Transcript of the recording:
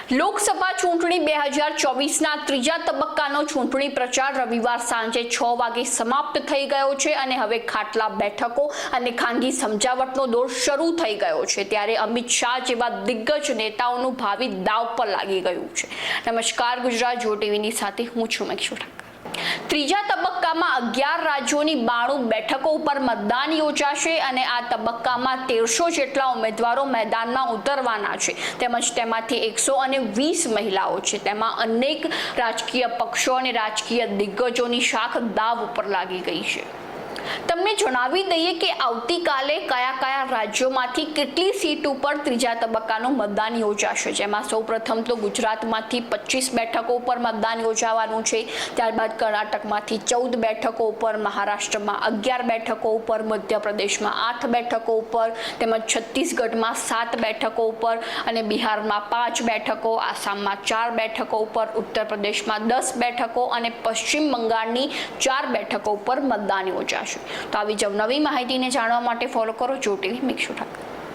લોકસભા ચૂંટણી 2024ના ત્રીજા તબક્કાનો ચૂંટણી પ્રચાર રવિવાર સાંજે 6 વાગે સમાપ્ત થઈ ગયો છે અને હવે ખાટલા બેઠકો અને ખાનગી સમજાવટનો દોર શરૂ થઈ ગયો છે। ત્યારે અમિત શાહ જેવા દિગ્ગજ નેતાઓનું ભાવિ દાવ પર લાગી ગયું છે। નમસ્કાર, ગુજરાત જો ટીવીની સાથે હું છું મેક્ષુઠા। ત્રીજા તબક્કામાં 11 રાજ્યોની 92 બેઠકો ઉપર મતદાન યોજાશે અને આ તબક્કામાં 1300 જેટલા ઉમેદવારો મેદાનમાં ઉતરવાના છે તેમજ તેમાંથી 120 મહિલાઓ છે। તેમાં અનેક રાજકીય પક્ષો અને રાજકીય દિગ્ગજોની શાખ દાવ ઉપર લાગી ગઈ છે। તમને જણાવી દઈએ કે આવતીકાલે કયા રાજ્યોમાંથી કેટલી સીટ ઉપર ત્રીજા તબક્કાનું મતદાન યોજાશે, જેમાં સૌપ્રથમ તો ગુજરાતમાંથી 25 બેઠકો ઉપર મતદાન યોજાવાનું છે। ત્યારબાદ કર્ણાટકમાંથી 14 બેઠકો ઉપર, મહારાષ્ટ્રમાં 11 બેઠકો ઉપર, મધ્યપ્રદેશમાં 8 બેઠકો ઉપર, તેમજ છત્તીસગઢમાં 7 બેઠકો ઉપર અને બિહારમાં 5 બેઠકો, આસામમાં 4 બેઠકો ઉપર, ઉત્તર પ્રદેશમાં 10 બેઠકો અને પશ્ચિમ બંગાળની 4 બેઠકો ઉપર મતદાન યોજાશે। તો આવી જ નવી માહિતીને જાણવા માટે ફોલો કરો જો ટીવી મેક્ષુઠા।